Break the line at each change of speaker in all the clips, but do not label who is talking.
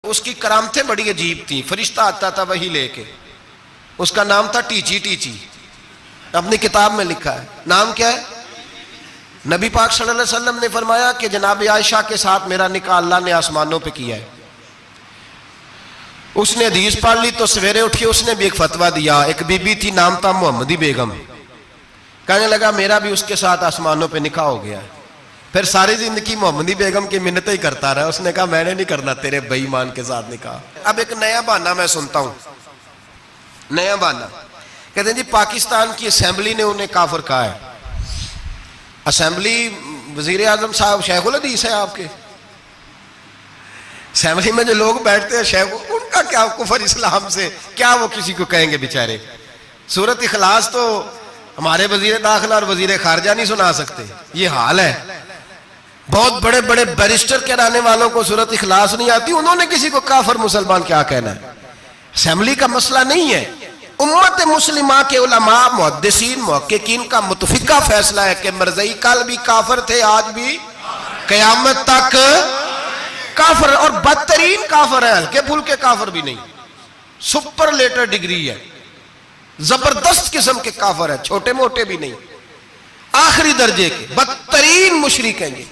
اس کی کرامتیں بڑی عجیب تھیں. فرشتہ آتا تھا وہی لے کے. اس کا نام تھا ٹیچی. ٹیچی اپنی کتاب میں لکھا ہے. نام کیا ہے؟ نبی پاک صلی اللہ علیہ وسلم نے فرمایا کہ جناب عائشہ کے ساتھ میرا نکاح اللہ نے آسمانوں پہ کیا ہے. اس نے حدیث پڑھ لی تو سویرے اٹھی اس نے بھی ایک فتویٰ دیا. ایک بی بی تھی, نام تھا محمدی بیگم. کہنے لگا میرا بھی اس کے ساتھ آسمانوں پہ نکاح ہو گیا ہے. پھر ساری زندگی محمدی بیگم کی منتیں ہی کرتا رہا. اس نے کہا میں نے نہیں کرنا تیرے بے ایمان کے ساتھ نکاح. اب ایک نیا بہانہ میں سنتا ہوں, نیا بہانہ. کہتے ہیں جی پاکستان کی اسمبلی نے انہیں کافر کہا ہے. اسمبلی وزیر اعظم صاحب شیخ الحدیث ہے آپ کے. اسمبلی میں جو لوگ بیٹھتے ہیں شیخ, ان کا کیا کفر اسلام سے, کیا وہ کسی کو کہیں گے بیچارے. سورۃ اخلاص تو ہمارے وزیر داخلہ اور وزیر خارجہ نہیں سنا سکتے. یہ حال ہے. بہت بڑے بڑے بیرسٹر کہلانے والوں کو سورۃ اخلاص نہیں آتی, انہوں نے کسی کو کافر مسلمان کیا کہنا ہے. اسمبلی کا مسئلہ نہیں ہے. امت مسلمہ کے علماء, محدثین, محققین کا متفقہ فیصلہ ہے کہ مرزائی کل بھی کافر تھے, آج بھی قیامت تک کافر, اور بدترین کافر ہے, ہلکے پھلکے کافر بھی نہیں, سپرلیٹر ڈگری ہے, زبردست قسم کے کافر ہے, چھوٹے موٹے بھی نہیں, آخری درجے کے بدترین مشرک ہیں.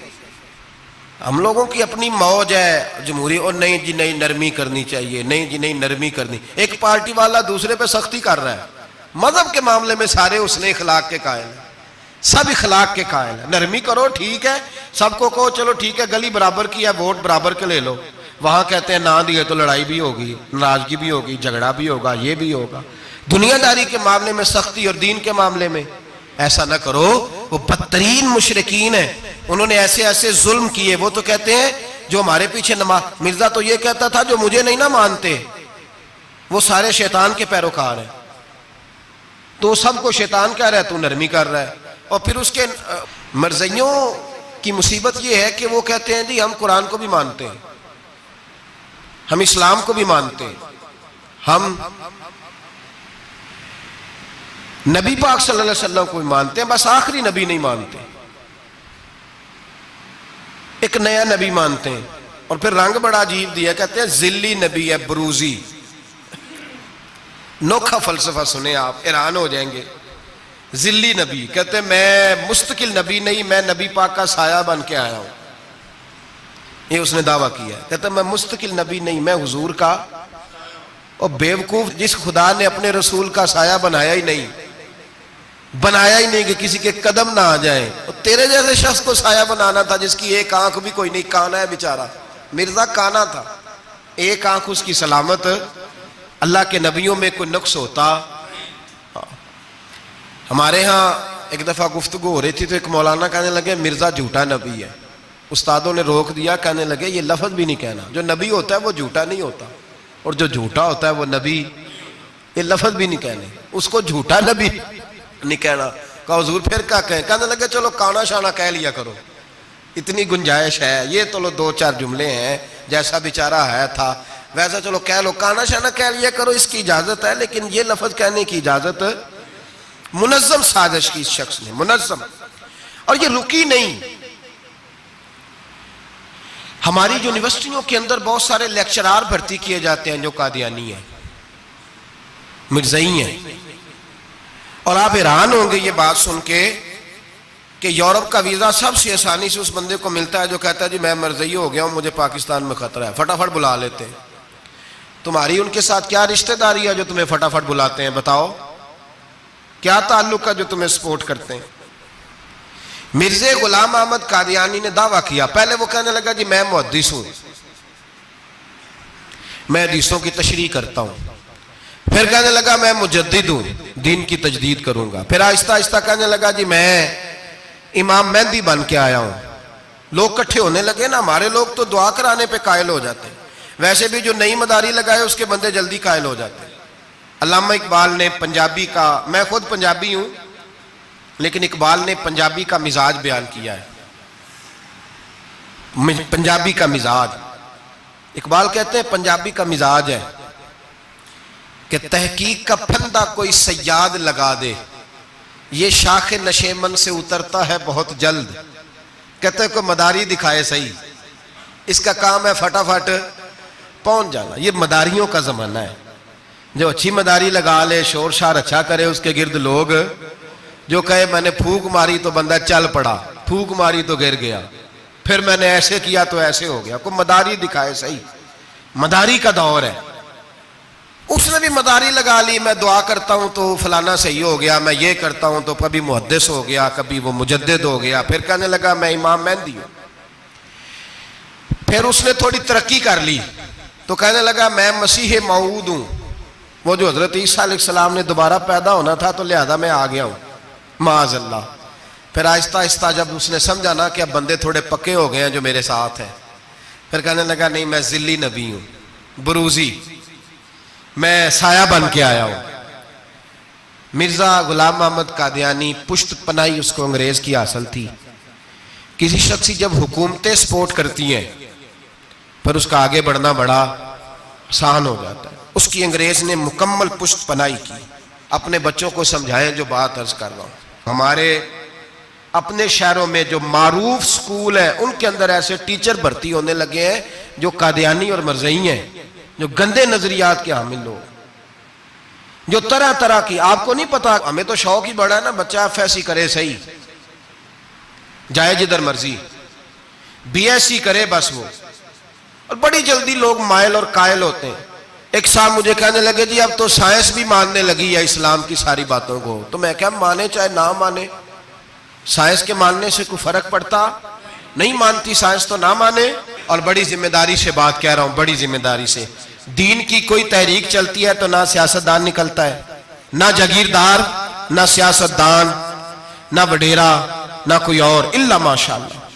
ہم لوگوں کی اپنی موج ہے جمہوری, اور نہیں جی نہیں نرمی کرنی چاہیے, نہیں جی نہیں نرمی کرنی. ایک پارٹی والا دوسرے پہ سختی کر رہا ہے. مذہب کے معاملے میں سارے حسن اخلاق کے قائل ہیں, سب اخلاق کے قائل ہیں. نرمی کرو ٹھیک ہے, سب کو کہو چلو ٹھیک ہے گلی برابر کی ہے, ووٹ برابر کے لے لو. وہاں کہتے ہیں نہ دیے تو لڑائی بھی ہوگی, ناراضگی بھی ہوگی, جھگڑا بھی ہوگا, یہ بھی ہوگا. دنیا داری کے معاملے میں سختی, اور دین کے معاملے میں ایسا نہ کرو. وہ بدترین مشرکین ہیں, انہوں نے ایسے ایسے ظلم کیے. وہ تو کہتے ہیں جو ہمارے پیچھے مرزا تو یہ کہتا تھا جو مجھے نہیں نہ مانتے وہ سارے شیطان کے پیروکار ہیں. تو سب کو شیطان کہہ رہا ہے, تو نرمی کر رہا ہے. اور پھر اس کے مرزائیوں کی مصیبت یہ ہے کہ وہ کہتے ہیں جی ہم قرآن کو بھی مانتے ہیں, ہم اسلام کو بھی مانتے ہیں, ہم نبی پاک صلی اللہ علیہ وسلم کو بھی مانتے ہیں, بس آخری نبی نہیں مانتے, ایک نیا نبی مانتے ہیں. اور پھر رنگ بڑا عجیب دیا, کہتے ہیں ذلی نبی ہے, بروزی. نوکھا فلسفہ سنیں آپ, حیران ہو جائیں گے. ذلی نبی کہتے ہیں میں مستقل نبی نہیں, میں نبی پاک کا سایہ بن کے آیا ہوں. یہ اس نے دعویٰ کیا ہے. کہتے ہیں میں مستقل نبی نہیں, میں حضور کا. اور بیوقوف, جس خدا نے اپنے رسول کا سایہ بنایا ہی نہیں کہ کسی کے قدم نہ آ جائیں. اور تیرے جیسے شخص کو سایہ بنانا تھا جس کی ایک آنکھ بھی کوئی نہیں, کانا ہے بیچارہ. مرزا کانا تھا, ایک آنکھ اس کی سلامت. اللہ کے نبیوں میں کوئی نقص ہوتا. ہمارے ہاں ایک دفعہ گفتگو ہو رہی تھی تو ایک مولانا کہنے لگے مرزا جھوٹا نبی ہے. استادوں نے روک دیا, کہنے لگے یہ لفظ بھی نہیں کہنا, جو نبی ہوتا ہے وہ جھوٹا نہیں ہوتا, اور جو جھوٹا ہوتا ہے وہ نبی. یہ لفظ بھی نہیں کہنے, اس کو جھوٹا نبی نہیں کہنا. کہا حضور پھر کیا کہیں؟ کہنے لگے چلو کانا شانا کہہ لیا کرو, اتنی گنجائش ہے. یہ تو لو دو چار جملے ہیں, جیسا بیچارہ ہے تھا ویسا چلو کہہ لو, کانا شانا کہہ لیا کرو, اس کی اجازت ہے. لیکن یہ لفظ کہنے کی اجازت منظم سازش کی اس شخص نے, منظم. اور یہ رکی نہیں. ہماری یونیورسٹیوں کے اندر بہت سارے لیکچرار بھرتی کیے جاتے ہیں جو قادیانی ہیں, مرزائی ہیں. اور آپ حیران ہوں گے یہ بات سن کے کہ یورپ کا ویزا سب سے آسانی سے اس بندے کو ملتا ہے جو کہتا ہے جی میں مرزائی ہو گیا ہوں, مجھے پاکستان میں خطرہ ہے. فٹافٹ بلا لیتے ہیں. تمہاری ان کے ساتھ کیا رشتہ داری ہے جو تمہیں فٹافٹ بلاتے ہیں؟ بتاؤ کیا تعلق ہے جو تمہیں سپورٹ کرتے ہیں؟ مرزا غلام احمد قادیانی نے دعویٰ کیا. پہلے وہ کہنے لگا جی میں محدث ہوں, میں حدیثوں کی تشریح کرتا ہوں. پھر کہنے لگا میں مجدد ہوں, دین کی تجدید کروں گا. پھر آہستہ آہستہ کہنے لگا جی میں امام مہدی بن کے آیا ہوں. لوگ کٹھے ہونے لگے نا, ہمارے لوگ تو دعا کرانے پہ قائل ہو جاتے ہیں, ویسے بھی جو نئی مداری لگائے اس کے بندے جلدی قائل ہو جاتے ہیں. علامہ اقبال نے پنجابی کا, میں خود پنجابی ہوں لیکن اقبال نے پنجابی کا مزاج بیان کیا ہے. پنجابی کا مزاج, اقبال کہتے ہیں پنجابی کا مزاج ہے کہ تحقیق کا پھندا کوئی سیاد لگا دے, یہ شاخ نشیمن سے اترتا ہے بہت جلد. کہتے ہیں کوئی مداری دکھائے صحیح, اس کا کام ہے فٹافٹ پہنچ جانا. یہ مداریوں کا زمانہ ہے. جو اچھی مداری لگا لے, شور شار اچھا کرے, اس کے گرد لوگ, جو کہے میں نے پھونک ماری تو بندہ چل پڑا, پھونک ماری تو گر گیا, پھر میں نے ایسے کیا تو ایسے ہو گیا, کوئی مداری دکھائے صحیح. مداری کا دور ہے. اس نے بھی مداری لگا لی, میں دعا کرتا ہوں تو فلانا صحیح ہو گیا, میں یہ کرتا ہوں تو کبھی محدث ہو گیا, کبھی وہ مجدد ہو گیا, پھر کہنے لگا میں امام مہدی ہوں. پھر اس نے تھوڑی ترقی کر لی تو کہنے لگا میں مسیح موعود ہوں, وہ جو حضرت عیسیٰ علیہ السلام نے دوبارہ پیدا ہونا تھا تو لہذا میں آ گیا ہوں, معاذ اللہ. پھر آہستہ آہستہ جب اس نے سمجھا نا کہ اب بندے تھوڑے پکے ہو گئے ہیں جو میرے ساتھ ہیں, پھر کہنے لگا نہیں میں ذلی نبی ہوں, بروزی, میں سایہ بن کے آیا ہوں. مرزا غلام محمد قادیانی, پشت پناہی اس کو انگریز کی حاصل تھی. کسی شخصی جب حکومتیں سپورٹ کرتی ہیں پھر اس کا آگے بڑھنا بڑا آسان ہو جاتا ہے. اس کی انگریز نے مکمل پشت پناہی کی. اپنے بچوں کو سمجھائیں جو بات عرض کر رہا ہوں. ہمارے اپنے شہروں میں جو معروف سکول ہیں ان کے اندر ایسے ٹیچر بھرتی ہونے لگے ہیں جو قادیانی اور مرزئی ہیں, جو گندے نظریات کے حامل لوگ, جو طرح طرح کی, آپ کو نہیں پتا, ہمیں تو شوق ہی بڑا ہے نا, بچہ ایف ایس سی کرے صحیح, جائے جدھر مرضی, بی ایس سی کرے بس وہ, اور بڑی جلدی لوگ مائل اور قائل ہوتے ہیں. ایک صاحب مجھے کہنے لگے جی اب تو سائنس بھی ماننے لگی ہے اسلام کی ساری باتوں کو, تو میں کیا مانے چاہے نہ مانے, سائنس کے ماننے سے کوئی فرق پڑتا نہیں, مانتی سائنس تو نہ مانے. اور بڑی ذمہ داری سے بات کہہ رہا ہوں, بڑی ذمہ داری سے. دین کی کوئی تحریک چلتی ہے تو نہ سیاستدان نکلتا ہے, نہ جاگیردار, نہ سیاستدان, نہ وڈیرا, نہ کوئی اور, الا ماشاءاللہ.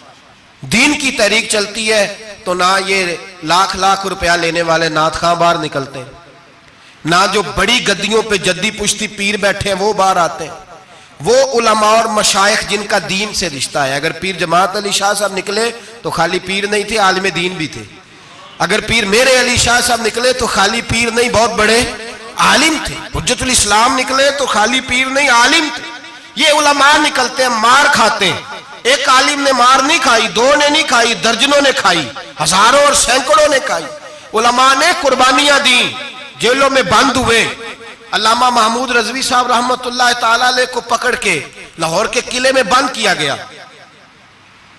دین کی تحریک چلتی ہے تو نہ یہ لاکھ لاکھ روپیہ لینے والے نعت خواں باہر نکلتے ہیں, نہ جو بڑی گدیوں پہ جدی پشتی پیر بیٹھے ہیں وہ باہر آتے ہیں. وہ علماء اور مشائخ جن کا دین سے رشتہ ہے. اگر پیر جماعت علی شاہ صاحب نکلے تو خالی پیر نہیں تھے, عالم دین بھی تھے. اگر پیر میرے علی شاہ صاحب نکلے تو خالی پیر نہیں, بہت بڑے عالم تھے. حجت الاسلام نکلے تو خالی پیر نہیں, عالم تھے. یہ علماء نکلتے ہیں, مار کھاتے ہیں. ایک عالم نے مار نہیں کھائی, دو نے نہیں کھائی, درجنوں نے کھائی, ہزاروں اور سینکڑوں نے کھائی. علماء نے قربانیاں دیں, جیلوں میں بند ہوئے. علامہ محمود رضوی صاحب رحمت اللہ تعالیٰ علیہ کو پکڑ کے لاہور کے قلعے میں بند کیا گیا,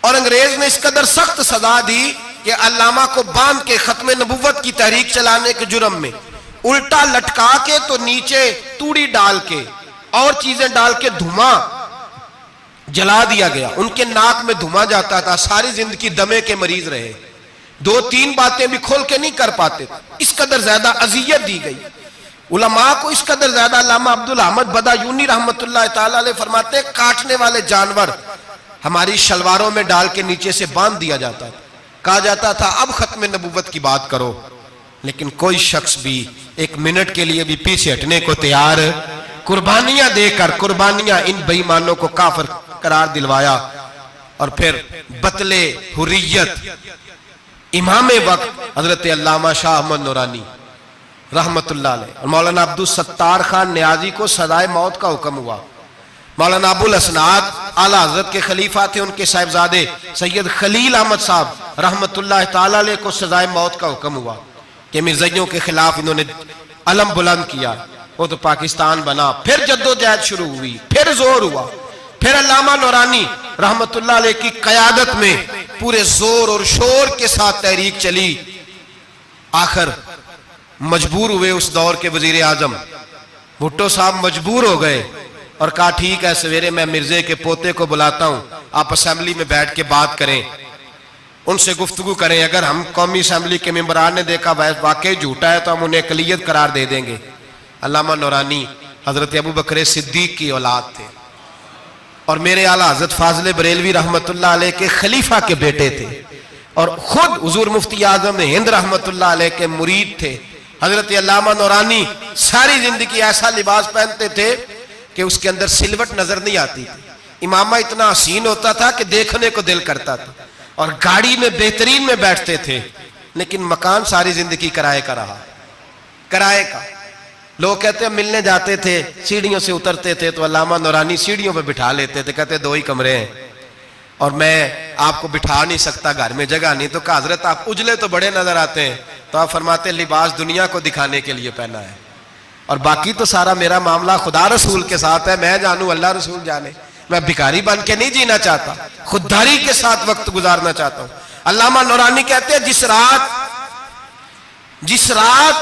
اور انگریز نے اس قدر سخت سزا دی کہ علامہ کو باندھ کے ختم نبوت کی تحریک چلانے کے جرم میں الٹا لٹکا کے تو نیچے توڑی ڈال کے اور چیزیں ڈال کے دھواں جلا دیا گیا. ان کے ناک میں دھواں جاتا تھا, ساری زندگی دمے کے مریض رہے, 2-3 باتیں بھی کھول کے نہیں کر پاتے. اس قدر زیادہ اذیت دی گئی علماء کو, اس قدر زیادہ. علامہ عبدالحمد بدایونی رحمت اللہ تعالیٰ علیہ فرماتے ہیں کاٹنے والے جانور ہماری شلواروں میں ڈال کے نیچے سے باندھ دیا جاتا تھا. کہا جاتا تھا اب ختم نبوت کی بات کرو, لیکن کوئی شخص بھی ایک منٹ کے لیے بھی پیچھے ہٹنے کو تیار, قربانیاں دے کر قربانیاں ان بے ایمانوں کو کافر قرار دلوایا. اور پھر بطل حریت امام وقت حضرت علامہ شاہ احمد نورانی رحمت اللہ علیہ اور مولانا عبدالستار خان نیازی کو سزائے موت کا حکم ہوا. مولانا ابو الاسناد اعلیٰ حضرت کے خلیفہ تھے, ان کے صاحبزادے سید خلیل احمد صاحب رحمت اللہ تعالیٰ علیہ کو سزائے موت کا حکم ہوا کہ مرزائیوں کے خلاف انہوں نے علم بلند کیا, وہ تو پاکستان بنا. پھر جدوجہد شروع ہوئی, پھر زور ہوا, پھر علامہ نورانی رحمت اللہ علیہ کی قیادت میں پورے زور اور شور کے ساتھ تحریک چلی. آخر مجبور ہوئے اس دور کے وزیر اعظم بھٹو صاحب, مجبور ہو گئے اور کہا ٹھیک ہے سویرے میں مرزے کے پوتے کو بلاتا ہوں, آپ اسمبلی میں بیٹھ کے بات کریں, ان سے گفتگو کریں. اگر ہم قومی اسمبلی کے ممبران نے دیکھا واقعی جھوٹا ہے تو ہم انہیں اقلیت قرار دے دیں گے. علامہ نورانی حضرت ابو بکر صدیق کی اولاد تھے اور میرے اعلیٰ حضرت فاضل بریلوی رحمت اللہ علیہ کے خلیفہ کے بیٹے تھے, اور خود حضور مفتی اعظم ہند رحمت اللہ علیہ کے مرید تھے. حضرت علامہ نورانی ساری زندگی ایسا لباس پہنتے تھے کہ اس کے اندر سلوٹ نظر نہیں آتی تھی. امامہ اتنا حسین ہوتا تھا کہ دیکھنے کو دل کرتا تھا, اور گاڑی میں بہترین میں بیٹھتے تھے. لیکن مکان ساری زندگی کرائے کا رہا, کرائے کا. لوگ کہتے ہیں ملنے جاتے تھے, سیڑھیوں سے اترتے تھے تو علامہ نورانی سیڑھیوں پہ بٹھا لیتے تھے, کہتے 2 ہی کمرے ہیں اور میں آپ کو بٹھا نہیں سکتا, گھر میں جگہ نہیں. تو کہا حضرت آپ اجلے تو بڑے نظر آتے ہیں, تو آپ فرماتے لباس دنیا کو دکھانے کے لیے پہنا ہے اور باقی تو سارا میرا معاملہ خدا رسول کے ساتھ ہے. میں جانوں اللہ رسول جانے. میں بھکاری بن کے نہیں جینا چاہتا, خودداری کے ساتھ وقت گزارنا چاہتا ہوں. علامہ نورانی کہتے ہیں جس رات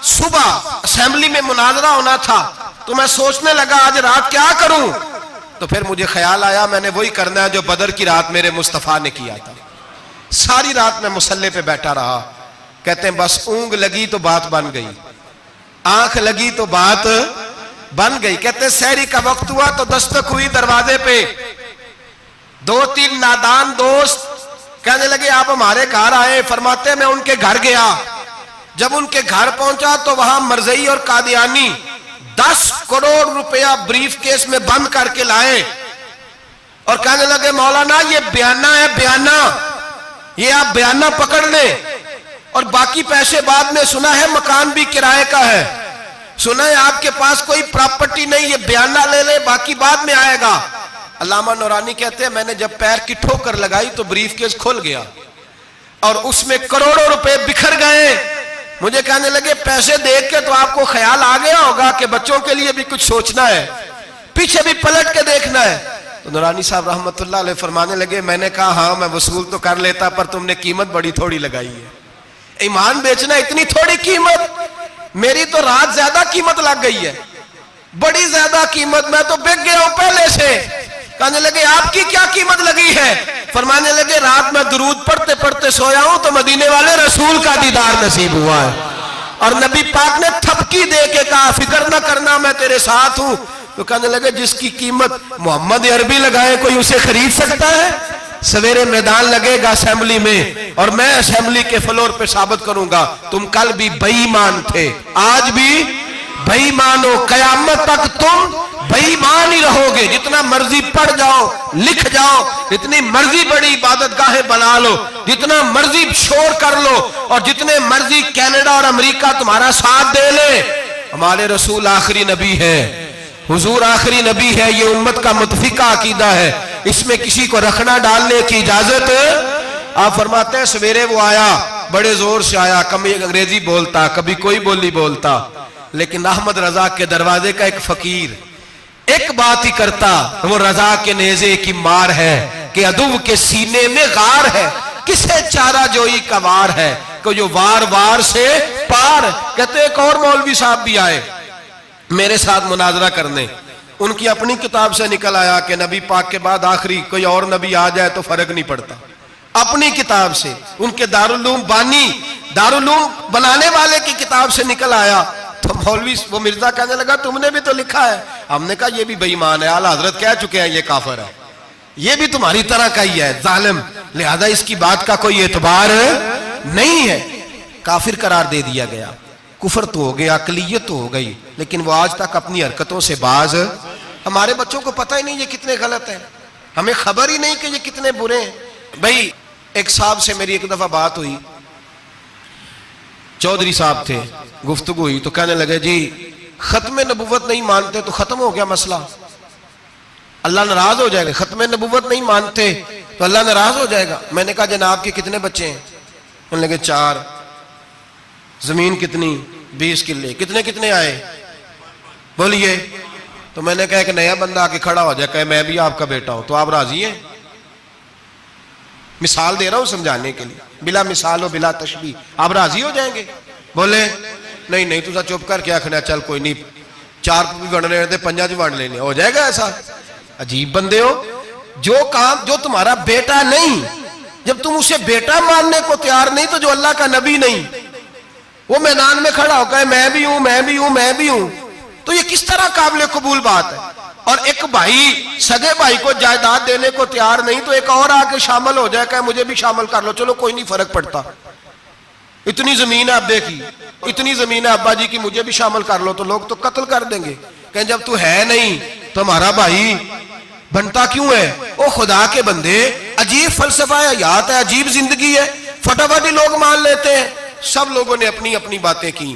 صبح اسمبلی میں مناظرہ ہونا تھا تو میں سوچنے لگا آج رات کیا کروں, تو پھر مجھے خیال آیا میں نے وہی کرنا ہے جو بدر کی رات میرے مصطفیٰ نے کیا تھا. ساری رات میں مصلے پہ بیٹھا رہا. کہتے ہیں بس اونگ لگی تو بات بن گئی, آنکھ لگی تو بات بن گئی. کہتے ہیں سحری کا وقت ہوا تو دستک ہوئی دروازے پہ. 2-3 نادان دوست کہنے لگے آپ ہمارے گھر آئے. فرماتے میں ان کے گھر گیا. جب ان کے گھر پہنچا تو وہاں مرزئی اور قادیانی 10 کروڑ روپیہ بریف کیس میں بند کر کے لائے اور کہنے لگے مولانا یہ بیانہ ہے, بیانہ, یہ آپ بیانہ پکڑ لیں اور باقی پیسے بعد میں, سنا ہے مکان بھی کرائے کا ہے, سنا ہے آپ کے پاس کوئی پراپرٹی نہیں, یہ بیانہ لے لے باقی بعد میں آئے گا. علامہ نورانی کہتے ہیں میں نے جب پیر کی ٹھوکر لگائی تو بریف کیس کھل گیا اور اس میں کروڑوں روپے بکھر گئے. مجھے کہنے لگے پیسے دیکھ کے تو آپ کو خیال آ گیا ہوگا کہ بچوں کے لیے بھی کچھ سوچنا ہے, پیچھے بھی پلٹ کے دیکھنا ہے. تو نورانی صاحب رحمت اللہ علیہ فرمانے لگے میں نے کہا ہاں میں وصول تو کر لیتا پر تم نے قیمت بڑی تھوڑی لگائی ہے. ایمان بیچنا اتنی تھوڑی قیمت, میری تو رات زیادہ قیمت لگ گئی ہے, بڑی زیادہ قیمت, میں تو بک گیا ہوں پہلے سے. کہنے لگے آپ کی کیا قیمت لگی ہے؟ فرمانے لگے رات میں درود پڑھتے پڑھتے سویا ہوں تو مدینے والے رسول کا دیدار نصیب ہوا ہے اور نبی پاک نے تھپکی دے کے کہا فکر نہ کرنا میں تیرے ساتھ ہوں. تو کہنے لگے جس کی قیمت محمد عربی لگائے کوئی اسے خرید سکتا ہے؟ سویرے میدان لگے گا اسمبلی میں اور میں اسمبلی کے فلور پہ ثابت کروں گا تم کل بھی بے ایمان تھے, آج بھی بے ایمان ہو, قیامت تک تم بے ایمان ہی رہو گے. جتنا مرضی پڑھ جاؤ, لکھ جاؤ, جتنی مرضی بڑی عبادت گاہیں بنا لو, جتنا مرضی شور کر لو اور جتنے مرضی کینیڈا اور امریکہ تمہارا ساتھ دے لے, ہمارے رسول آخری نبی ہے, حضور آخری نبی ہے. یہ امت کا متفقہ عقیدہ ہے, اس میں کسی کو رکھنا ڈالنے کی اجازت. آپ فرماتے ہیں سویرے وہ آیا, بڑے زور سے آیا, کبھی انگریزی بولتا کبھی کوئی بولی بولتا, لیکن احمد رضا کے دروازے کا ایک فقیر ایک بات ہی کرتا, وہ رضا کے نیزے کی مار ہے کہ عدو کے سینے میں غار ہے, کسے چارہ جوئی کا وار ہے کہ جو وار وار سے پار. کہتے ایک اور مولوی صاحب بھی آئے میرے ساتھ مناظرہ کرنے, ان کی اپنی کتاب سے نکل آیا کہ نبی پاک کے بعد آخری کوئی اور نبی آ جائے تو فرق نہیں پڑتا. اپنی کتاب سے, ان کے دارالعلوم بانی, دارالعلوم بنانے والے کی کتاب سے نکل آیا. تو مولوی وہ مرزا کہنے لگا تم نے بھی تو لکھا ہے. ہم نے کہا یہ بھی بے ایمان ہے, اعلیٰ حضرت کہہ چکے ہیں یہ کافر ہے, یہ بھی تمہاری طرح کا ہی ہے ظالم, لہذا اس کی بات کا کوئی اعتبار نہیں ہے. کافر قرار دے دیا گیا. کفر تو ہو گیا, اقلیت تو ہو گئی, لیکن وہ آج تک اپنی حرکتوں سے باز. ہمارے بچوں کو پتہ ہی نہیں یہ کتنے غلط ہیں, ہمیں خبر ہی نہیں کہ یہ کتنے برے ہیں. بھائی ایک صاحب سے میری ایک دفعہ بات ہوئی, چودھری صاحب تھے, گفتگو ہوئی تو کہنے لگے جی ختم نبوت نہیں مانتے تو ختم ہو گیا مسئلہ, اللہ ناراض ہو جائے گا. ختم نبوت نہیں مانتے تو اللہ ناراض ہو جائے گا. میں نے کہا جناب کے کتنے بچے ہیں؟ کہنے لگے 4. زمین کتنی؟ 20 کلے. کتنے کتنے آئے بولیے؟ تو میں نے کہا کہ نیا بندہ آ کے کھڑا ہو جائے کہ میں بھی آپ کا بیٹا ہوں, تو آپ راضی ہیں؟ مثال دے رہا ہوں سمجھانے کے لیے, بلا مثال و بلا تشبیہ. آپ راضی ہو جائیں گے؟ بولے نہیں تو چپ کر کے آخنا چل کوئی نہیں, 4 بھی بڑھ رہے تھے 5 بڑھ لینے, ہو جائے گا ایسا؟ عجیب بندے ہو. جو کام جو تمہارا بیٹا نہیں, جب تم اسے بیٹا ماننے کو تیار نہیں تو جو اللہ کا نبی نہیں, وہ میدان میں کھڑا ہو کہ میں بھی ہوں میں بھی ہوں میں بھی ہوں, تو یہ کس طرح قابل قبول بات ہے؟ اور ایک بھائی سگے بھائی کو جائیداد دینے کو تیار نہیں تو ایک اور آ کے شامل ہو جائے کہ مجھے بھی شامل کر لو, چلو کوئی نہیں فرق پڑتا, اتنی زمین ہے ابے کی, اتنی زمین ہے ابا جی کی, مجھے بھی شامل کر لو, تو لوگ تو قتل کر دیں گے کہ جب تو ہے نہیں تو ہمارا بھائی بنتا کیوں ہے؟ او خدا کے بندے, عجیب فلسفہ ہے, حیات ہے, عجیب زندگی ہے, فٹافٹ ہی لوگ مان لیتے ہیں. سب لوگوں نے اپنی اپنی باتیں کی,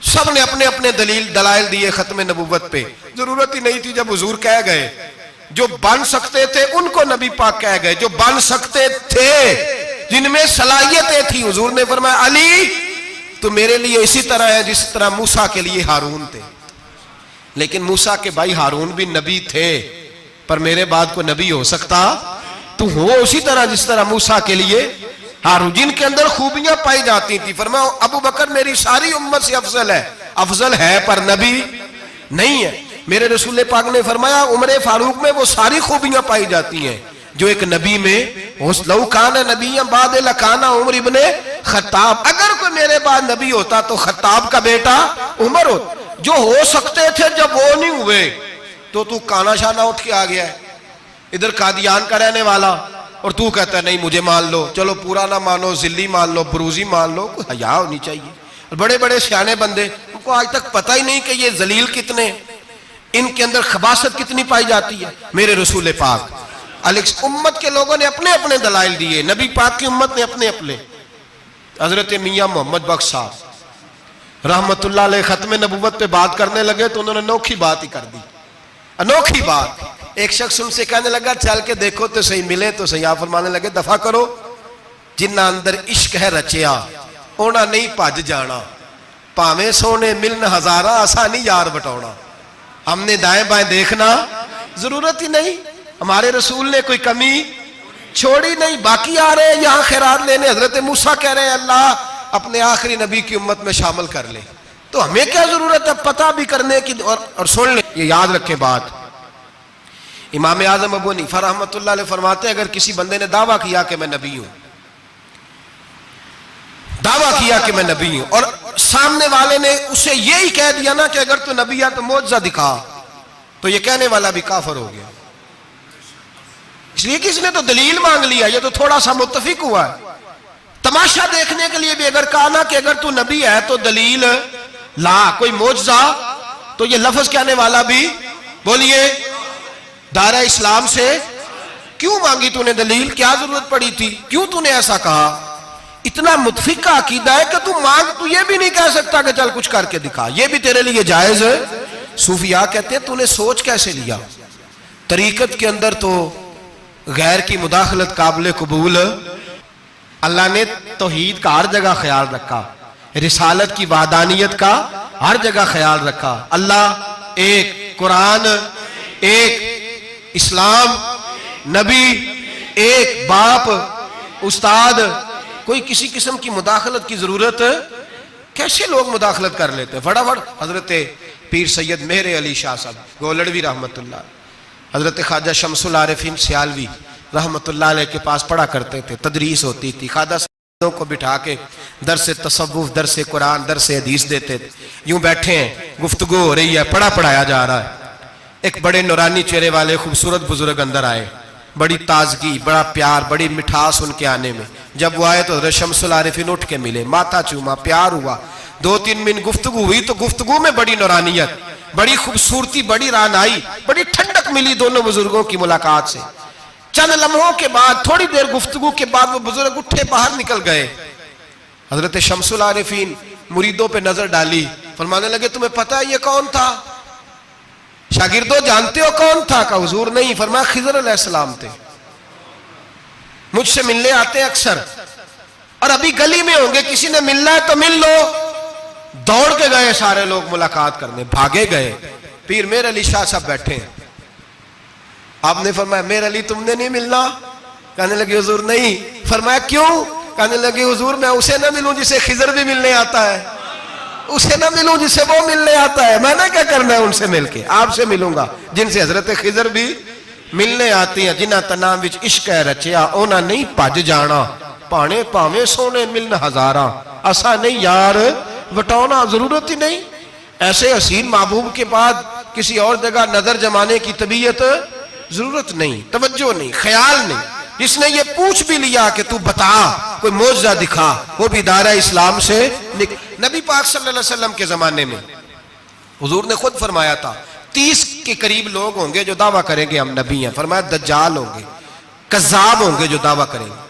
سب نے اپنے اپنے دلائل دیے ختم نبوت پہ. ضرورت ہی نہیں تھی, جب حضور کہہ گئے, جو بن سکتے تھے ان کو نبی پاک کہہ گئے, جو بن سکتے تھے جن میں صلاحیتیں تھی. حضور نے فرمایا علی تو میرے لیے اسی طرح ہے جس طرح موسیٰ کے لیے ہارون تھے. لیکن موسیٰ کے بھائی ہارون بھی نبی تھے, پر میرے بعد کو نبی ہو سکتا تو ہو اسی طرح جس طرح موسیٰ کے لیے ہارون, جن کے اندر خوبیاں پائی جاتی تھی. فرمایا ابو بکر میری ساری امت سے افضل ہے پر نبی نہیں ہے. میرے رسول پاک نے فرمایا عمر فاروق میں وہ ساری خوبیاں پائی جاتی ہیں جو ایک نبی میں. لو کان نبی بعد لکان عمر ابن خطاب, اگر کوئی میرے بعد نبی ہوتا تو خطاب کا بیٹا عمر ہوتا. جو ہو سکتے تھے جب وہ نہیں ہوئے تو کانا شانہ اٹھ کے آ گیا ہے ادھر قادیان کا رہنے والا, اور تو کہتا ہے نہیں مجھے مان لو. چلو پورا نہ مانو, ذلی مان لو, بروزی مان لو, کوئی حیا ہونی چاہیے. بڑے بڑے سیانے بندے ان کو آج تک پتہ ہی نہیں کہ یہ ذلیل کتنے, ان کے اندر خباثت کتنی پائی جاتی ہے. میرے رسول پاک امت کے لوگوں نے اپنے اپنے دلائل دیے, نبی پاک کی امت نے اپنے اپنے. حضرت میاں محمد بخش صاحب رحمت اللہ علیہ ختم نبوت پہ بات کرنے لگے تو انہوں نے انوکھی بات ہی کر دی, انوکھی بات. ایک شخص ان سے کہنے لگا چل کے دیکھو تو صحیح, ملے تو صحیح. آپ فرمانے لگے دفع کرو, جنہ اندر عشق ہے رچیا اونا نہیں پج جانا, پاویں سونے ملن ہزارہ آسانی یار بٹونا. ہم نے دائیں بائیں دیکھنا ضرورت ہی نہیں, ہمارے رسول نے کوئی کمی چھوڑی نہیں. باقی آ رہے ہیں یہاں خیرات لینے, حضرت موسیٰ کہہ رہے ہیں اللہ اپنے آخری نبی کی امت میں شامل کر لے, تو ہمیں کیا ضرورت ہے پتہ بھی کرنے کی. اور سن لیں, یہ یاد رکھیں بات, امام اعظم ابو حنیفہ رحمۃ اللہ علیہ فرماتے ہیں اگر کسی بندے نے دعویٰ کیا کہ میں نبی ہوں, دعویٰ کیا کہ میں نبی ہوں, اور سامنے والے نے اسے یہی کہہ دیا نا کہ اگر تو نبی ہے تو معجزہ دکھا, تو یہ کہنے والا بھی کافر ہو گیا. اس لیے کہ اس نے تو دلیل مانگ لیا, یہ تو تھوڑا سا متفق ہوا ہے. تماشا دیکھنے کے لیے بھی اگر کہا نا کہ اگر تو نبی ہے تو دلیل لا, کوئی معجزہ, تو یہ لفظ کہنے والا بھی بولیے دائرہ اسلام سے کیوں مانگی تو نے دلیل, کیا ضرورت پڑی تھی, کیوں تو نے ایسا کہا. اتنا متفق کا عقیدہ ہے کہ تو مانگ, تو یہ بھی نہیں کہہ سکتا کہ چل کچھ کر کے دکھا, یہ بھی تیرے لیے جائز ہے. صوفیاء کہتے ہیں تو نے سوچ کیسے لیا, طریقت کے اندر تو غیر کی مداخلت قابل قبول. اللہ نے توحید کا ہر جگہ خیال رکھا, رسالت کی وحدانیت کا ہر جگہ خیال رکھا. اللہ ایک, قرآن ایک, اسلام نبی ایک, باپ استاد, کوئی کسی قسم کی مداخلت کی ضرورت. کیسے لوگ مداخلت کر لیتے ہیں فٹافٹ. حضرت پیر سید مہر علی شاہ صاحب گولڑوی رحمت اللہ, حضرت خواجہ شمس العارفین سیالوی رحمت اللہ علیہ کے پاس پڑھا کرتے تھے, تدریس ہوتی تھی. خواجہ صاحبوں کو بٹھا کے درس تصوف, درس قرآن, درس حدیث دیتے تھے. یوں بیٹھے ہیں, گفتگو ہو رہی ہے, پڑھایا جا رہا ہے. ایک بڑے نورانی چہرے والے خوبصورت بزرگ اندر آئے, بڑی تازگی, بڑا پیار, بڑی مٹھاس ان کے آنے میں. جب وہ آئے تو حضرت شمس العارفین اٹھ کے ملے, ماتھا چوما, پیار ہوا, 2-3 منٹ گفتگو ہوئی تو گفتگو میں بڑی نورانیت, بڑی خوبصورتی, بڑی رانائی, بڑی ٹھنڈک ملی دونوں بزرگوں کی ملاقات سے. چند لمحوں کے بعد, تھوڑی دیر گفتگو کے بعد وہ بزرگ اٹھے باہر نکل گئے. حضرت شمس العارفین مریدوں پہ نظر ڈالی, فرمانے لگے تمہیں پتہ ہے یہ کون تھا؟ شاگردوں جانتے ہو کون تھا؟ کہا حضور نہیں. فرمایا خضر علیہ السلام تھے, مجھ سے ملنے آتے ہیں اکثر, اور ابھی گلی میں ہوں گے, کسی نے ملنا ہے تو مل لو. دوڑ کے گئے سارے لوگ ملاقات کرنے, بھاگے گئے. پیر میر علی شاہ صاحب بیٹھے ہیں. آپ نے فرمایا میر علی تم نے نہیں ملنا؟ کہنے لگے حضور نہیں. فرمایا کیوں؟ کہنے لگے حضور میں اسے نہ ملوں جسے خضر بھی ملنے آتا ہے, اسے نہ ملوں جس سے وہ ملنے آتا ہے. میں نے کیا کرنا ہے ان سے مل کے, آپ سے ملوں گا جن سے حضرت خضر بھی ملنے آتی ہیں. جنہ تنام وچ عشق ہے رچیا اونا نہیں پج جانا, پانے پاویں سونے ملن ہزاراں اسا نہیں یار وٹونا. ضرورت ہی نہیں. ایسے حسین محبوب کے بعد کسی اور جگہ نظر جمانے کی طبیعت ضرورت نہیں, توجہ نہیں, خیال نہیں. جس نے یہ پوچھ بھی لیا کہ تو بتا, کوئی معجزہ دکھا, وہ بھی دائرہ اسلام سے نبی پاک صلی اللہ علیہ وسلم کے زمانے میں حضور نے خود فرمایا تھا 30 کے قریب لوگ ہوں گے جو دعویٰ کریں گے ہم نبی ہیں. فرمایا دجال ہوں گے, کذاب ہوں گے جو دعویٰ کریں گے.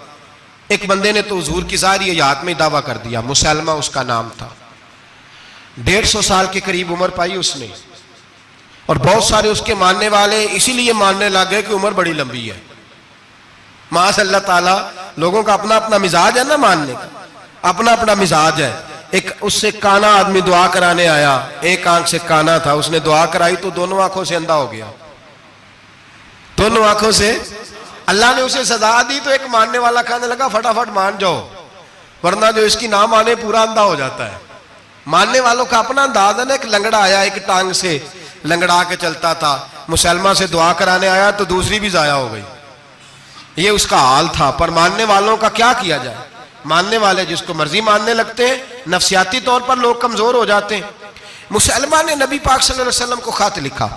ایک بندے نے تو حضور کی ظاہری حیات میں دعویٰ کر دیا, مسلمہ اس کا نام تھا. 150 سال کے قریب عمر پائی اس نے, اور بہت سارے اس کے ماننے والے اسی لیے ماننے لگے کہ عمر بڑی لمبی ہے. معاذ اللہ تعالیٰ، لوگوں کا اپنا اپنا مزاج ہے نا ماننے کا، اپنا اپنا مزاج ہے. ایک اس سے کانا آدمی دعا کرانے آیا، ایک آنکھ سے کانا تھا، اس نے دعا کرائی تو دونوں آنکھوں سے اندھا ہو گیا، دونوں آنکھوں سے. اللہ نے اسے سزا دی تو ایک ماننے والا کہنے لگا فٹافٹ مان جاؤ، ورنہ جو اس کی نہ مانے پورا اندھا ہو جاتا ہے. ماننے والوں کا اپنا انداز ہے نا. ایک لنگڑا آیا، ایک ٹانگ سے لنگڑا کے چلتا تھا، مسلمہ سے دعا کرانے آیا تو دوسری بھی ضائع ہو گئی. یہ اس کا حال تھا. پر ماننے والوں کا کیا کیا جائے؟ ماننے والے جس کو مرضی ماننے لگتے ہیں، نفسیاتی طور پر لوگ کمزور ہو جاتے ہیں. مسلمہ نے نبی پاک صلی اللہ علیہ وسلم کو خط لکھا،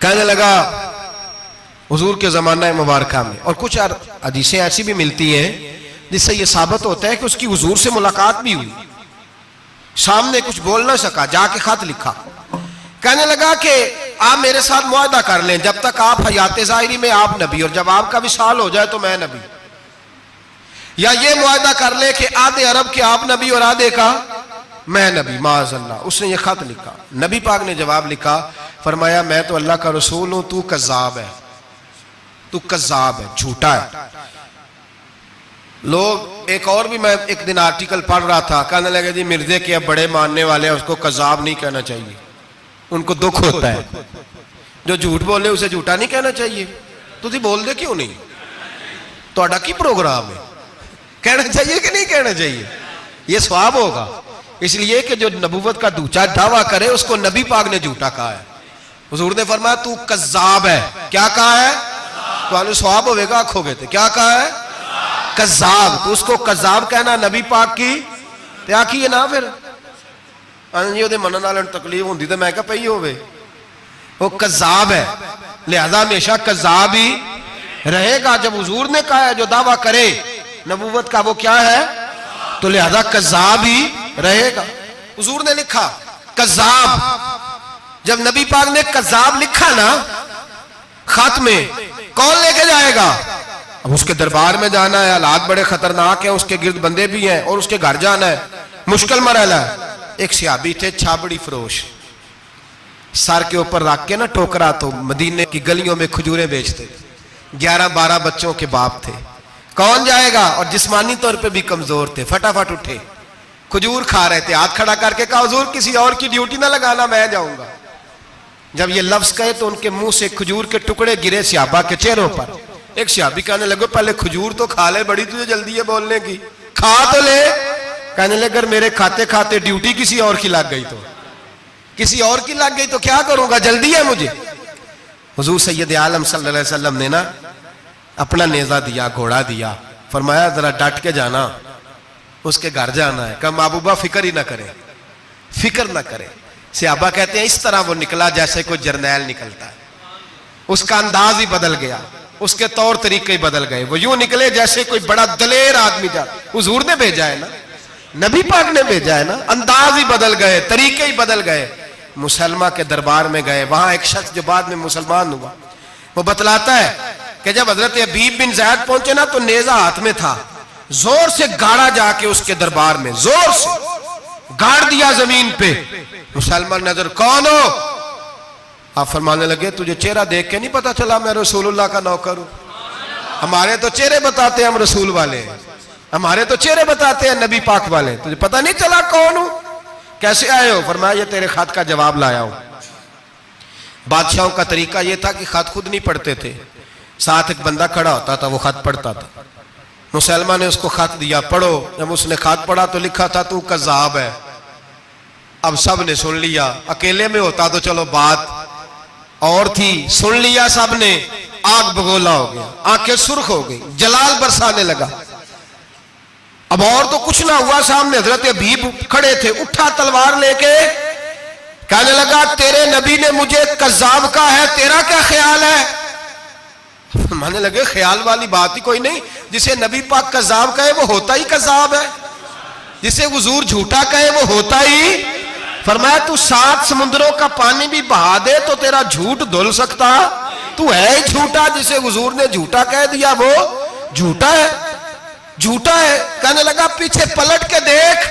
کہنے لگا حضور کے زمانہ مبارکہ میں، اور کچھ حدیثیں ایسی بھی ملتی ہیں جس سے یہ ثابت ہوتا ہے کہ اس کی حضور سے ملاقات بھی ہوئی، سامنے کچھ بول نہ سکا، جا کے خط لکھا. کہنے لگا کہ آپ میرے ساتھ معاہدہ کر لیں، جب تک آپ حیات ظاہری میں آپ نبی، اور جب آپ کا وصال ہو جائے تو میں نبی. یا یہ معاہدہ کر لیں کہ آدھے عرب کے آپ نبی اور آدھے کا میں نبی. معاذ اللہ. اس نے یہ خط لکھا. نبی پاک نے جواب لکھا، فرمایا میں تو اللہ کا رسول ہوں، تو کذاب ہے، تو کذاب ہے، جھوٹا ہے. لوگ ایک اور بھی، میں ایک دن آرٹیکل پڑھ رہا تھا، کہنے لگے جی مرزے کے اب بڑے ماننے والے ہیں، اس کو کذاب نہیں کہنا چاہیے، ان کو دکھ ہوتا ہے. جو جھوٹ بولے اسے جھوٹا نہیں کہنا چاہیے. تو تھی بول دے کیوں نہیں؟ توڑا کی پروگرام ہے، کہنا چاہیے کہ نہیں کہنا چاہیے؟ یہ ثواب ہوگا. اس لیے کہ جو نبوت کا دوچا دعویٰ کرے اس کو نبی پاک نے جھوٹا کہا ہے. حضور نے فرمایا تو کذاب ہے. کیا کہا ہے؟ تو آنے ثواب ہوئے گا آنکھوں گے تھے. کیا کہا ہے؟ کذاب. تو اس کو کذاب کہنا نبی پاک کی کیا کی ہے نا. پھر انجیو دے منن والے تکلیف ہوندی تے میں کہا پئی ہوے، وہ کذاب ہے، لہذا ہمیشہ کذاب ہی رہے گا. جب حضور نے کہا ہے جو دعویٰ کرے نبوت کا وہ کیا ہے، تو لہذا کذاب ہی رہے گا. حضور نے لکھا کذاب. جب نبی پاک نے کذاب لکھا نا خط میں، کون لے کے جائے گا؟ اب اس کے دربار میں جانا ہے، حالات بڑے خطرناک ہیں، اس کے گرد بندے بھی ہیں، اور اس کے گھر جانا ہے، مشکل مرحلہ ہے. ایک صحابی تھے چھابڑی فروش، سر کے اوپر رکھ کے نا ٹوکرا، تو مدینے کی گلیوں میں کھجوریں بیچتے تھے. 11-12 بچوں کے باپ تھے. کون جائے گا؟ اور جسمانی طور پہ بھی کمزور تھے. فٹافٹ اٹھے، کھجور کھا رہے تھے، ہاتھ کھڑا کر کے کہا حضور کسی اور کی ڈیوٹی نہ لگانا، میں جاؤں گا. جب یہ لفظ کہے تو ان کے منہ سے کھجور کے ٹکڑے گرے صحابہ کے چہروں پر. ایک صحابی کہنے لگے پہلے کھجور تو کھا لے، بڑی تجھے جلدی ہے بولنے کی، کھا تو لے. کہنے لگے اگر میرے کھاتے کھاتے ڈیوٹی کسی اور کی لگ گئی تو، کسی اور کی لگ گئی تو کیا کروں گا، جلدی ہے مجھے. حضور سید عالم صلی اللہ علیہ وسلم نے نا اپنا نیزہ دیا، گھوڑا دیا، فرمایا ذرا ڈٹ کے جانا، اس کے گھر جانا ہے. کہا محبوبہ فکر ہی نہ کرے، فکر نہ کرے. صحابہ کہتے ہیں اس طرح وہ نکلا جیسے کوئی جرنیل نکلتا ہے. اس کا انداز ہی بدل گیا، اس کے طور طریقے ہی بدل گئے. وہ یوں نکلے جیسے کوئی بڑا دلیر آدمی جا. حضور نے بھیجا ہے نا، نبی پاک نے بھیجا ہے نا. انداز ہی بدل گئے، طریقے ہی بدل گئے. مسلمہ کے دربار میں گئے. وہاں ایک شخص جو بعد میں مسلمان ہوا، وہ بتلاتا ہے کہ جب حضرت حبیب بن زید پہنچے نا تو نیزہ ہاتھ میں تھا، زور سے گاڑا جا کے اس کے دربار میں، زور سے گاڑ دیا زمین پہ. مسلمان نظر، کون ہو؟ آپ فرمانے لگے تجھے چہرہ دیکھ کے نہیں پتا چلا میں رسول اللہ کا نوکر ہوں؟ ہمارے تو چہرے بتاتے ہیں ہم رسول والے، ہمارے تو چہرے بتاتے ہیں نبی پاک والے، تجھے پتا نہیں چلا کون ہوں؟ کیسے آئے ہو؟ فرمایا یہ تیرے خط کا جواب لایا ہوں. بادشاہوں کا طریقہ یہ تھا کہ خط خود نہیں پڑھتے تھے، ساتھ ایک بندہ کھڑا ہوتا تھا وہ خط پڑھتا تھا. مسلمان نے اس کو خط دیا، پڑھو. جب اس نے خط پڑھا تو لکھا تھا تو کذاب ہے. اب سب نے سن لیا. اکیلے میں ہوتا تو چلو بات اور تھی، سن لیا سب نے. آگ بگولا ہو گیا، آنکھیں سرخ ہو گئی، جلال برسانے لگا. اب اور تو کچھ نہ ہوا. سامنے حضرت حبیب کھڑے تھے، اٹھا تلوار لے کے کہنے لگا تیرے نبی نے مجھے کذاب کہا ہے، تیرا کیا خیال ہے؟ مانے لگے خیال والی بات ہی کوئی نہیں، جسے نبی پاک کذاب کہے وہ ہوتا ہی کذاب ہے، جسے حضور جھوٹا کہے وہ ہوتا ہی. فرمایا تو 7 سمندروں کا پانی بھی بہا دے تو تیرا جھوٹ دھل سکتا، تو ہے ہی جھوٹا. جسے حضور نے جھوٹا کہہ دیا وہ جھوٹا ہے، جھوٹا ہے. کہنے لگا پیچھے پلٹ کے دیکھ،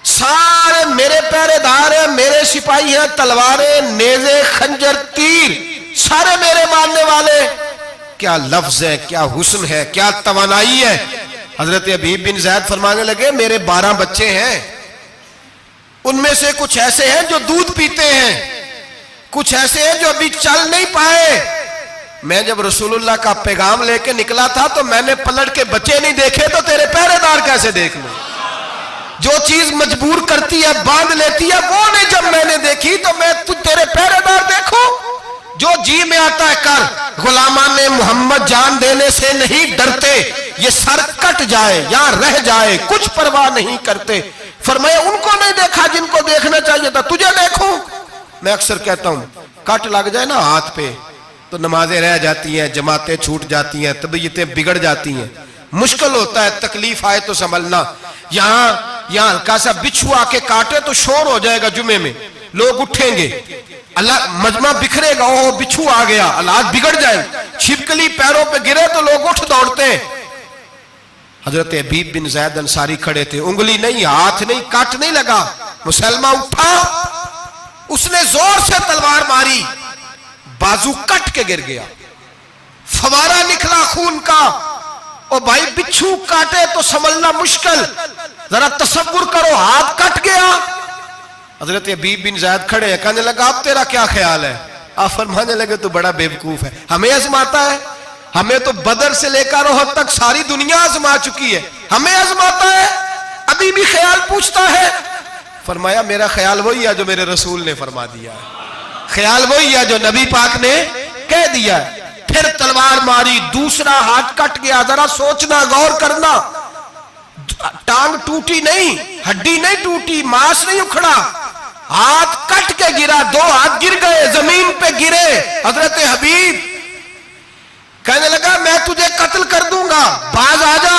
سارے میرے پہرے دار ہیں، میرے سپاہی ہیں، تلواریں، نیزے، خنجر، تیر، سارے میرے ماننے والے. کیا لفظ ہے، کیا حسن ہے، کیا توانائی ہے. حضرت حبیب بن زید فرمانے لگے میرے 12 بچے ہیں، ان میں سے کچھ ایسے ہیں جو دودھ پیتے ہیں، کچھ ایسے ہیں جو ابھی چل نہیں پائے. میں جب رسول اللہ کا پیغام لے کے نکلا تھا تو میں نے پلٹ کے بچے نہیں دیکھے تو تیرے پہرے دار کیسے دیکھ لوں؟ جو چیز مجبور کرتی ہے، باندھ لیتی ہے، وہ نہیں جب میں نے دیکھی تو میں تیرے پہرے دار دیکھوں؟ جو جی میں آتا ہے کر. غلامان محمد جان دینے سے نہیں ڈرتے، یہ سر کٹ جائے یا رہ جائے کچھ پرواہ نہیں کرتے. فرمایا ان کو نہیں دیکھا جن کو دیکھنا چاہیے تھا، تجھے دیکھوں؟ میں اکثر کہتا ہوں کٹ لگ جائے نا ہاتھ پہ تو نمازیں رہ جاتی ہیں، جماعتیں چھوٹ جاتی ہیں، طبیعتیں بگڑ جاتی ہیں، مشکل ہوتا ہے، تکلیف آئے تو سنبھلنا. یہاں ہلکا سا بچھو آ کے کاٹے تو شور ہو جائے گا، جمعے میں لوگ اٹھیں گے، اللہ مجمع بکھرے گا، وہ بچھو آ گیا، حالات بگڑ جائیں. چھپکلی پیروں پہ گرے تو لوگ اٹھ دوڑتے ہیں. حضرت حبیب بن زید انصاری کھڑے تھے، انگلی نہیں، ہاتھ نہیں، کٹ نہیں لگا. مسلمہ اٹھا، اس نے زور سے تلوار ماری، بازو کٹ کے گر گیا، فوارہ نکلا خون کا. او بھائی بچھو کاٹے تو سنبھلنا مشکل، ذرا تصور کرو ہاتھ کٹ گیا. حضرت حبیب بن زید کھڑے ہیں، کہنے لگا اب تیرا کیا خیال ہے؟ آپ فرمانے لگے تو بڑا بیوقوف ہے، ہمیں آزماتا ہے؟ ہمیں تو بدر سے لے کر احد تک ساری دنیا آزما چکی ہے، ہمیں آزماتا ہے؟ ابھی بھی خیال پوچھتا ہے؟ فرمایا میرا خیال وہی ہے جو میرے رسول نے فرما دیا ہے، خیال وہی ہے جو نبی پاک نے کہہ دیا ہے. پھر تلوار ماری، دوسرا ہاتھ کٹ گیا. ذرا سوچنا، غور کرنا، ٹانگ ٹوٹی نہیں، ہڈی نہیں ٹوٹی، ماس نہیں اکھڑا، ہاتھ کٹ کے گرا، 2 ہاتھ گر گئے، زمین پہ گرے. حضرت حبیب کہنے لگا میں تجھے قتل کر دوں گا، باز آ جا.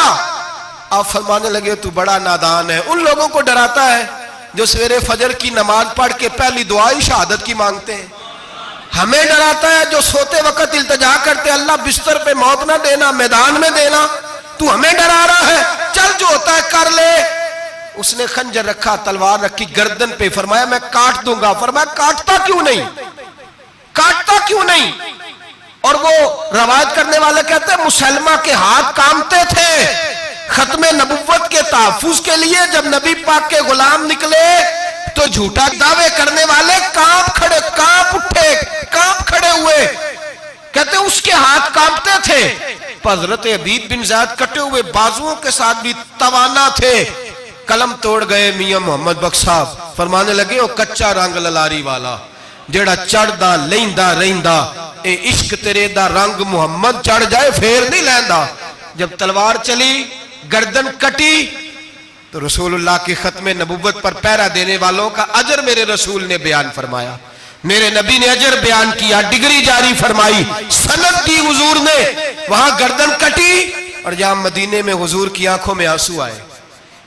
آپ فرمانے لگے تو بڑا نادان ہے. ان لوگوں کو ڈراتا ہے جو سویرے فجر کی نماز پڑھ کے پہلی دعا ہی شہادت کی مانگتے ہیں. ہمیں ڈراتا ہے جو سوتے وقت التجا کرتے اللہ بستر پہ موت نہ دینا، میدان میں دینا. تو ہمیں ڈرا رہا ہے، چل جو ہوتا ہے کر لے. اس نے خنجر رکھا، تلوار رکھی گردن پہ، فرمایا میں کاٹ دوں گا. فرمایا کاٹتا کیوں نہیں، کاٹتا کیوں نہیں؟ اور وہ روایت کرنے والے کہتے ہیں مسلمہ کے ہاتھ کامتے تھے ختم نبوت کے تحفظ کے لیے. جب نبی پاک کے غلام نکلے تو جھوٹا دعوے کرنے والے کانپ اٹھے، کانپ کھڑے ہوئے. کہتے ہیں اس کے ہاتھ کانپتے تھے. حضرت حبیب بن زید کٹے ہوئے بازوؤں کے ساتھ بھی توانا تھے. قلم توڑ گئے میاں محمد بخش صاحب، فرمانے لگے وہ کچا رنگ للاری والا جیڑا چڑھدا لیندا رہندا، اے عشق تیرے دا رنگ محمد چڑھ جائے پھر نہیں لیندا. جب تلوار چلی، گردن کٹی تو رسول اللہ کی ختم نبوت پر پہرا دینے والوں کا اجر میرے رسول نے بیان فرمایا، میرے نبی نے اجر بیان کیا، ڈگری جاری فرمائی، سند دی حضور نے. وہاں گردن کٹی اور جہاں مدینے میں حضور کی آنکھوں میں آنسو آئے.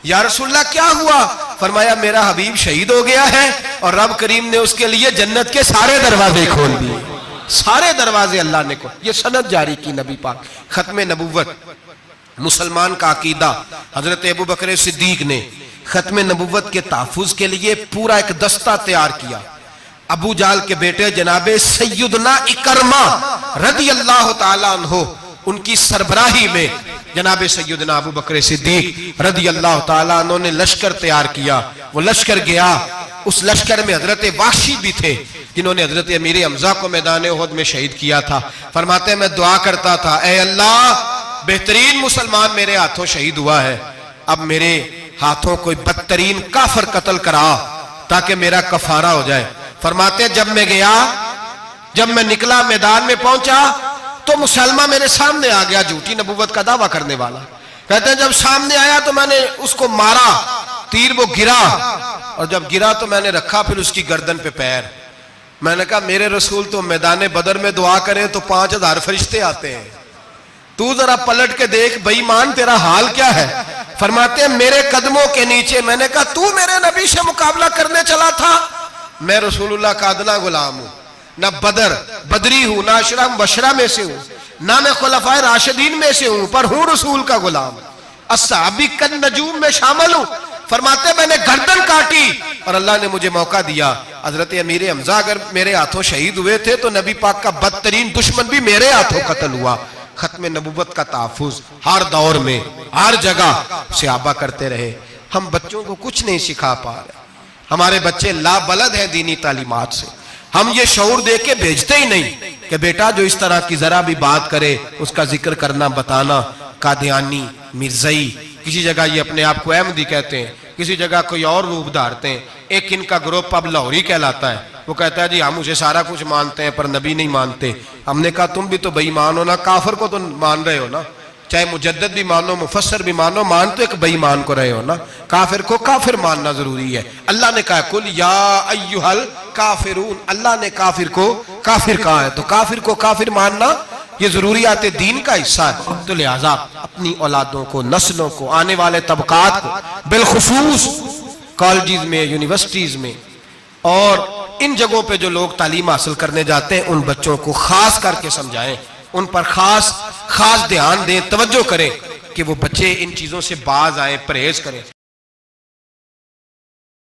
یا رسول اللہ کیا ہوا؟ فرمایا میرا حبیب شہید ہو گیا ہے اور رب کریم نے اس کے لیے جنت کے سارے دروازے کھول دیے، سارے دروازے اللہ نے کھول. یہ سند جاری کی نبی پاک. ختم نبوت مسلمان کا عقیدہ. حضرت ابو بکر صدیق نے ختم نبوت کے تحفظ کے لیے پورا ایک دستہ تیار کیا. ابو جال کے بیٹے جناب سیدنا اکرمہ رضی اللہ تعالیٰ عنہ، ان کی سربراہی میں جناب سیدنا ابو بکر صدیق رضی اللہ تعالیٰ عنہ نے لشکر تیار کیا. وہ لشکر گیا، اس لشکر میں حضرت وحشی بھی تھے جنہوں نے حضرت امیر حمزہ کو میدان احد میں شہید کیا تھا. فرماتے ہیں میں دعا کرتا تھا اے اللہ بہترین مسلمان میرے ہاتھوں شہید ہوا ہے، اب میرے ہاتھوں کوئی بدترین کافر قتل کرا تاکہ میرا کفارہ ہو جائے. فرماتے ہیں جب میں گیا، جب میں نکلا میدان میں پہنچا تو مسلمہ میرے سامنے آ گیا، جھوٹی نبوت کا دعویٰ کرنے والا. کہتے ہیں جب سامنے آیا تو میں نے اس کو مارا، تیر وہ گرا، اور جب گرا تو میں نے رکھا پھر اس کی گردن پہ پیر. میں نے کہا میرے رسول تو میدان بدر میں دعا کرے تو 5000 فرشتے آتے ہیں، تو ذرا پلٹ کے دیکھ بے ایمان تیرا حال کیا ہے. فرماتے ہیں میرے قدموں کے نیچے، میں نے کہا تو میرے نبی سے مقابلہ کرنے چلا تھا؟ میں رسول اللہ کا ادنا غلام ہوں، نہ بدری ہوں، نہ اشرا مبشرہ میں سے ہوں، نہ میں خلفائے راشدین میں سے ہوں، پر ہوں رسول کا غلام، الصحابی کن نجوم میں شامل ہوں. فرماتے میں نے گردن کاٹی اور اللہ نے مجھے موقع دیا. حضرت امیر حمزہ اگر میرے ہاتھوں شہید ہوئے تھے تو نبی پاک کا بدترین دشمن بھی میرے ہاتھوں قتل ہوا. ختم نبوت کا تحفظ ہر دور میں ہر جگہ صحابہ کرتے رہے. ہم بچوں کو کچھ نہیں سکھا پا رہے. ہمارے بچے لا بلد ہیں دینی تعلیمات سے. ہم یہ شعور دے کے بھیجتے ہی نہیں کہ بیٹا جو اس طرح کی ذرا بھی بات کرے اس کا ذکر کرنا بتانا. قادیانی، مرزائی، کسی جگہ یہ اپنے آپ کو احمدی کہتے ہیں، کسی جگہ کوئی اور روپ دھارتے ہیں. ایک ان کا گروپ اب لاہوری کہلاتا ہے. وہ کہتا ہے جی ہم اسے سارا کچھ مانتے ہیں پر نبی نہیں مانتے. ہم نے کہا تم بھی تو بے ایمان ہو نا، کافر کو تو مان رہے ہو نا. چاہے مجدد بھی مانو، مفسر بھی مانو، مان تو ایک بے ایمان کو رہے ہو نا. کافر کو کافر ماننا ضروری ہے. اللہ نے کہا کل یا ایھا الکافرون، اللہ نے کافر کو کافر کہا ہے تو کافر کو کافر ماننا یہ ضروریات دین کا حصہ ہے. تو لہٰذا اپنی اولادوں کو، نسلوں کو، آنے والے طبقات کو، بالخصوص کالجز میں، یونیورسٹیز میں اور ان جگہوں پہ جو لوگ تعلیم حاصل کرنے جاتے ہیں ان بچوں کو خاص کر کے سمجھائیں، ان پر خاص دھیان دیں، توجہ کریں کہ وہ بچے ان چیزوں سے باز آئیں، پرہیز کریں.